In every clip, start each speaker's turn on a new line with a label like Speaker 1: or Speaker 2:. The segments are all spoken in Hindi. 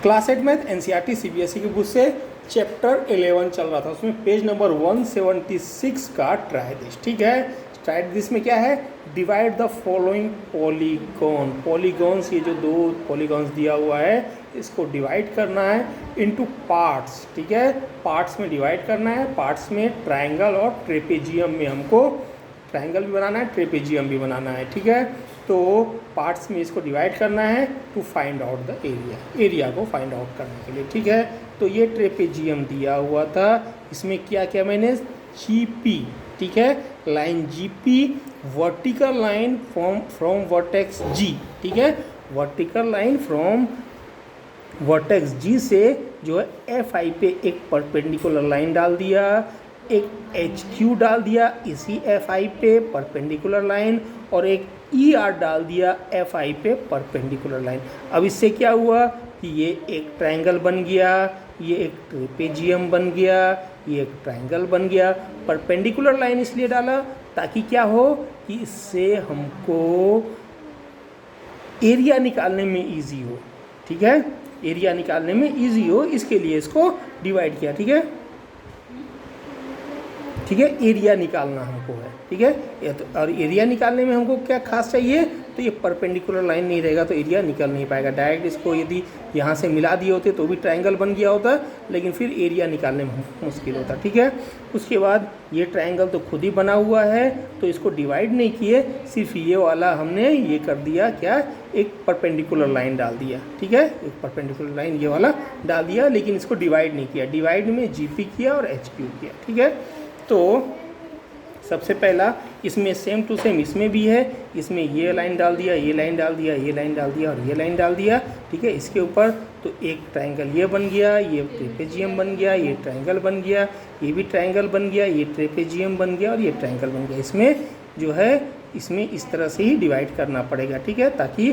Speaker 1: क्लास 8 मैथ एनसीईआरटी सीबीएसई की बुक से चैप्टर 11 चल रहा था, उसमें पेज नंबर 176 का ट्राई दिस। ठीक है, ट्राई दिस में क्या है, divide the following polygon. Polygons, ये जो दो पॉलीगॉन्स दिया हुआ है इसको डिवाइड करना है इनटू पार्ट्स। ठीक है, पार्ट्स में डिवाइड करना है। पार्ट्स में ट्रायंगल और ट्रेपेजियम में हमको ट्रायंगल भी बनाना है, ट्रेपेजियम भी बनाना है। ठीक है, तो पार्ट्स में इसको डिवाइड करना है to find out the area, area को फाइंड आउट करने के लिए। ठीक है, तो ये ट्रेपेजियम दिया हुआ था, इसमें क्या क्या मैंने जीपी, ठीक है, line GP, vertical line from vertex G. ठीक है, vertical line from vertex G से जो है एफ आई पे एक परपेंडिकुलर लाइन डाल दिया, एक एच क्यू डाल दिया इसी एफ आई पे परपेंडिकुलर लाइन, और एक ई आर डाल दिया एफ आई पे परपेंडिकुलर लाइन। अब इससे क्या हुआ कि ये एक ट्रायंगल बन गया, ये एक ट्रेपेजियम बन गया, ये एक ट्रायंगल बन गया। परपेंडिकुलर लाइन इसलिए डाला ताकि क्या हो कि इससे हमको एरिया निकालने में इजी हो। ठीक है, एरिया निकालने में इजी हो, इसके लिए इसको डिवाइड किया। ठीक है, ठीक है, एरिया निकालना हमको है। ठीक है, और एरिया निकालने में हमको क्या खास चाहिए, तो ये परपेंडिकुलर लाइन नहीं रहेगा तो एरिया निकल नहीं पाएगा। डायरेक्ट इसको यदि यहाँ से मिला दिए होते तो भी ट्रायंगल बन गया होता, लेकिन फिर एरिया निकालने में मुश्किल होता। ठीक है, उसके बाद ये ट्रायंगल तो खुद ही बना हुआ है तो इसको डिवाइड नहीं किए, सिर्फ ये वाला हमने ये कर दिया क्या, एक परपेंडिकुलर लाइन डाल दिया। ठीक है, एक परपेंडिकुलर लाइन ये वाला डाल दिया, लेकिन इसको डिवाइड नहीं किया। डिवाइड में जीपी किया और एच क्यू किया। ठीक है, तो सबसे पहला इसमें सेम टू सेम इसमें भी है, इसमें ये लाइन डाल दिया, ये लाइन डाल दिया, ये लाइन डाल दिया और ये लाइन डाल दिया। ठीक है, इसके ऊपर तो एक ट्रायंगल ये बन गया, ये ट्रेपेजियम बन गया, ये ट्रायंगल बन गया, ये भी ट्रायंगल बन गया, ये ट्रेपेजियम बन गया और ये ट्रायंगल बन गया। इसमें जो है इसमें इस तरह से ही डिवाइड करना पड़ेगा। ठीक है, ताकि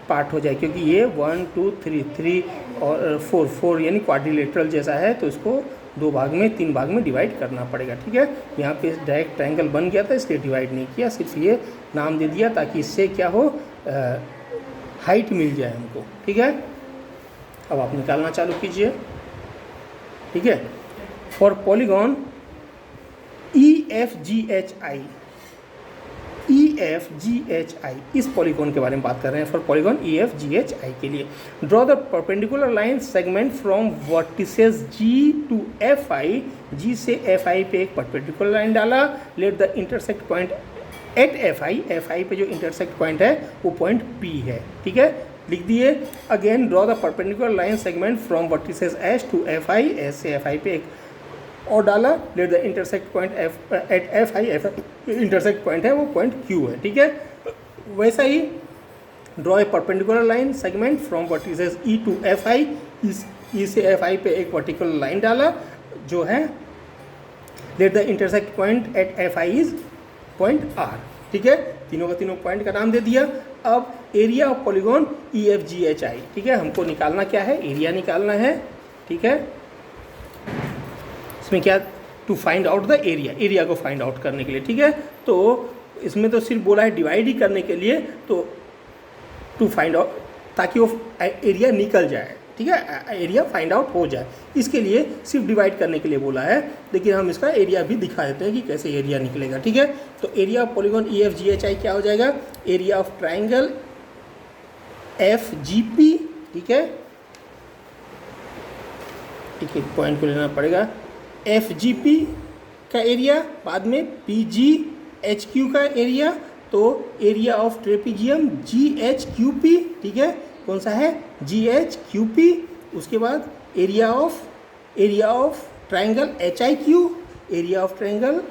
Speaker 1: पार्ट हो जाए, क्योंकि ये 1 2 3 3 और 4 यानी क्वाड्रिलेटरल जैसा है, तो इसको दो भाग में 3 भाग में डिवाइड करना पड़ेगा। ठीक है, यहाँ पे डायरेक्ट ट्रायंगल बन गया था इसलिए डिवाइड नहीं किया, सिर्फ ये नाम दे दिया ताकि इससे क्या हो, हाइट मिल जाए हमको। ठीक है, अब आप निकालना चालू कीजिए। ठीक है, for polygon E F G H I, E F G H I, इस पॉलीगॉन के बारे में बात कर रहे हैं। For polygon E F G H I के लिए draw the perpendicular line segment from vertices G to F I. G से एफ आई पे एक परपेंडिकुलर लाइन डाला, let the intersect point at F I, F I पे जो इंटरसेक्ट पॉइंट है वो पॉइंट पी है। ठीक है, लिख दिए। Again draw the perpendicular line segment from vertices H to F I, H से एफ आई पे एक और डाला, let the intersect point F at F I, F intersect point है वो पॉइंट क्यू है। ठीक है, वैसा ही draw a perpendicular line segment from vertices E to F I, E से एफ आई पे एक वर्टिकुलर लाइन डाला जो है, let the intersect point at F I is point R. ठीक है, तीनों का तीनों पॉइंट का नाम दे दिया। अब area of polygon E F G H आई। ठीक है, हमको निकालना क्या है, एरिया निकालना है। ठीक है, इसमें क्या, to find out the area, area को फाइंड आउट करने के लिए। ठीक है, तो इसमें तो सिर्फ बोला है डिवाइड ही करने के लिए, तो टू फाइंड आउट ताकि वो एरिया निकल जाए। ठीक है, एरिया फाइंड आउट हो जाए, इसके लिए सिर्फ डिवाइड करने के लिए बोला है, लेकिन हम इसका एरिया भी दिखा देते हैं कि कैसे एरिया निकलेगा। ठीक है, तो area of polygon E F G H आई क्या हो जाएगा, area of triangle F G P. ठीक है, एक एक पॉइंट को लेना पड़ेगा, एफ जी पी का एरिया, बाद में पी जी एच क्यू का एरिया, तो area of trapezium ji H Q P. ठीक है, कौन सा है, जी एच क्यू पी। उसके बाद area of triangle H I Q, area of triangle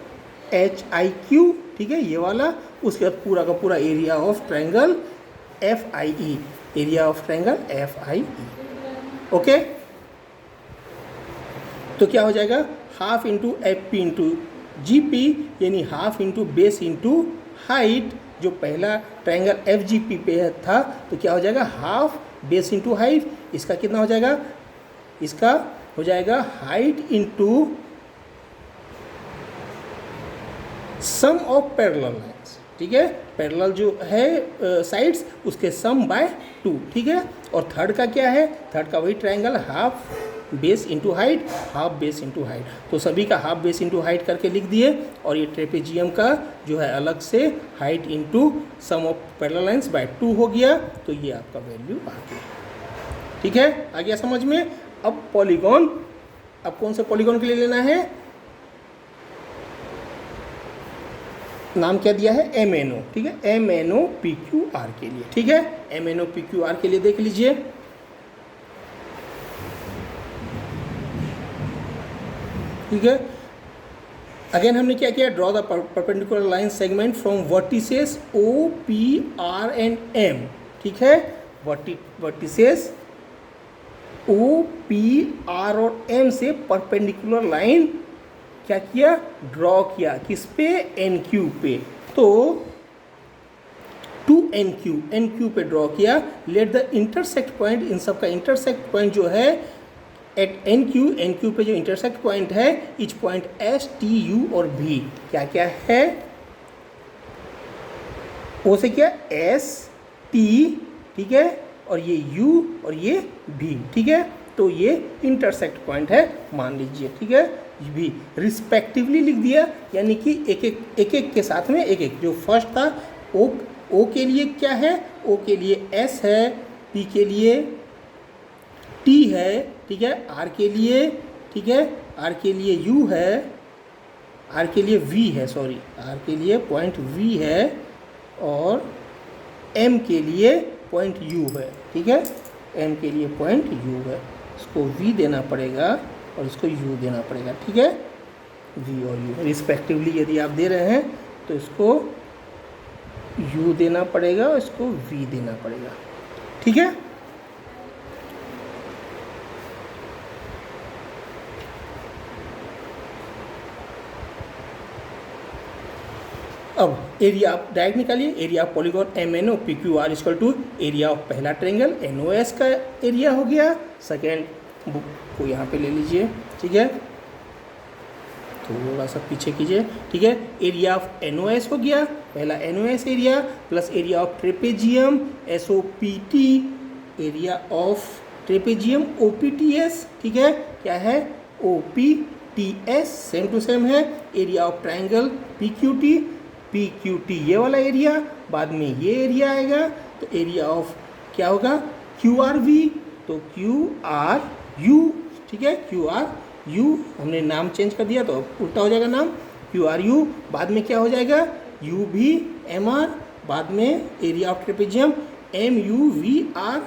Speaker 1: H I Q. ठीक है, ये वाला। उसके बाद पूरा का पूरा area of triangle F I E, area of triangle F I E. Okay, तो क्या हो जाएगा, half into F P into G P, यानी half into base into height. जो पहला ट्रायंगल एफ जी पी पे था तो क्या हो जाएगा, हाफ बेस इंटू हाइट। इसका कितना हो जाएगा, इसका हो जाएगा height into sum of parallel lines. ठीक है, पैरेलल जो है साइड्स उसके सम बाय 2, ठीक है। और थर्ड का क्या है, थर्ड का वही triangle half base into height, half base into height, तो सभी का हाफ बेस इंटू हाइट करके लिख दिए। और ये ट्रेपेजियम का जो है अलग से height into sum of parallel lines by 2 हो गया, तो ये आपका वैल्यू आ गया, ठीक है। आ गया समझ में। अब पॉलीगॉन, अब कौन से पॉलीगॉन के लिए लेना है, नाम क्या दिया है, MNO, ठीक है, MNOPQR के लिए, ठीक है। MNOPQR के लिए देख लीजिए, ठीक है। अगेन हमने क्या किया, draw the perpendicular line segment from vertices O, P, R and M, ठीक है। वर्टिसेस O, P, R और M से परपेंडिकुलर लाइन क्या किया, ड्रॉ किया, किस पे, NQ पे, तो टू NQ पे ड्रॉ किया। लेट द इंटरसेक्ट पॉइंट, इन सब का इंटरसेक्ट पॉइंट जो है एट NQ पे जो इंटरसेक्ट पॉइंट है, each point S, T, U और V क्या क्या है, O से क्या S, T, ठीक है, और ये U और ये V, ठीक है। तो ये इंटरसेक्ट पॉइंट है मान लीजिए, ठीक है, भी रिस्पेक्टिवली लिख दिया, यानी कि एक के साथ में एक, जो फर्स्ट था O के लिए क्या है, O के लिए S है, P के लिए T है, ठीक है, R के लिए, ठीक है, R के लिए U है, R के लिए V है, सॉरी R के लिए पॉइंट V है, और M के लिए पॉइंट U है, ठीक है, M के लिए पॉइंट U है, इसको V देना पड़ेगा और इसको U देना पड़ेगा, ठीक है, V और U रिस्पेक्टिवली यदि आप दे रहे हैं तो इसको U देना पड़ेगा और इसको V देना पड़ेगा, ठीक है। अब एरिया आप डायरेक्ट निकालिए, area of polygon MNOPQR equal to area of पहला ट्रायंगल NOS का एरिया हो गया, सेकेंड बुक को यहाँ पे ले लीजिए, ठीक है, थोड़ा सा पीछे कीजिए, ठीक है। एरिया ऑफ NOS हो गया, पहला NOS area plus area of trapezium SOPT, area of trapezium OPTS, ठीक है, क्या है OPTS, सेम टू सेम है। एरिया ऑफ ट्रायंगल PQT ये वाला एरिया, बाद में ये एरिया आएगा, तो एरिया ऑफ क्या होगा QRV, तो QRU, ठीक है, QRU हमने नाम चेंज कर दिया तो उल्टा हो जाएगा नाम QRU, बाद में क्या हो जाएगा UVMR, बाद में area of trapezium MUVR,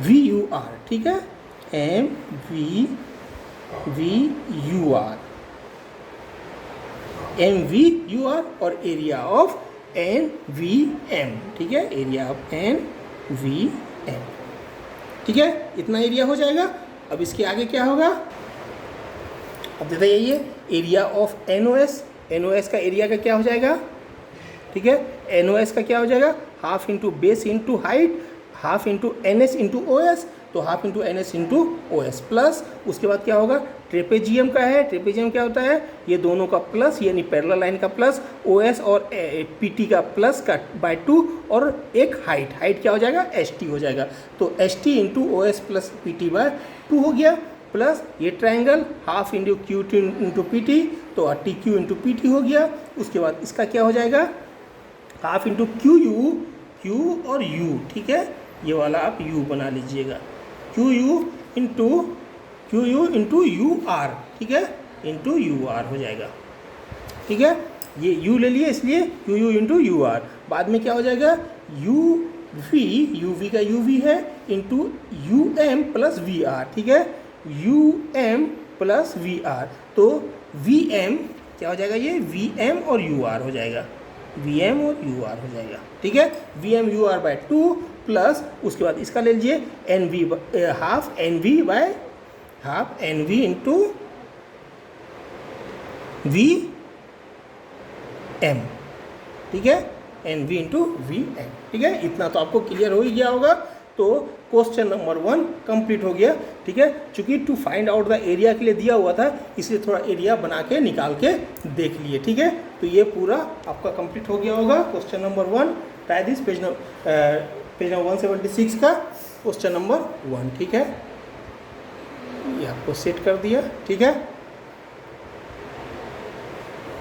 Speaker 1: MVUR, ठीक है, MVUR और एरिया ऑफ NVM, ठीक है, एरिया ऑफ NVM, ठीक है, इतना एरिया हो जाएगा। अब इसके आगे क्या होगा, अब देखते जाइए, एरिया ऑफ NOS का एरिया का क्या हो जाएगा, ठीक है, NOS का क्या हो जाएगा, half into base into height, half into NS into OS, तो half into NS into OS plus उसके बाद क्या होगा, ट्रेपेजियम का है, ट्रेपेजियम क्या होता है, ये दोनों का प्लस, यानी पैरेलल लाइन का प्लस, OS और PT का प्लस का बाय 2, और एक हाइट क्या हो जाएगा ST हो जाएगा, तो ST into OS plus PT by 2 हो गया, प्लस ये triangle half into QT into PT, तो TQ इंटू PT हो गया। उसके बाद इसका क्या हो जाएगा, हाफ इंटू Q और U, ठीक है, ये वाला आप U बना लीजिएगा, QU इंटू UR, ठीक है, इंटू UR हो जाएगा, ठीक है, ये U ले लिए इसलिए QU इंटू UR, बाद में क्या हो जाएगा UV का UV है इंटू UM प्लस VR, ठीक है, UM प्लस VR, तो VM क्या हो जाएगा, ये VM और UR हो जाएगा, VM और UR हो जाएगा, ठीक है, VM UR बाय 2 प्लस उसके बाद इसका ले लीजिए half NV by half NV into VM, ठीक है, NV इंटू VM, ठीक है, इतना तो आपको क्लियर हो ही गया होगा। तो क्वेश्चन नंबर 1 कंप्लीट हो गया। ठीक है, चूंकि to find out the area के लिए दिया हुआ था इसलिए थोड़ा एरिया बना के निकाल के देख लिए। ठीक है, तो ये पूरा आपका कंप्लीट हो गया होगा question number 1। Try this page number 176 का क्वेश्चन नंबर 1। ठीक है, ये आपको सेट कर दिया। ठीक है।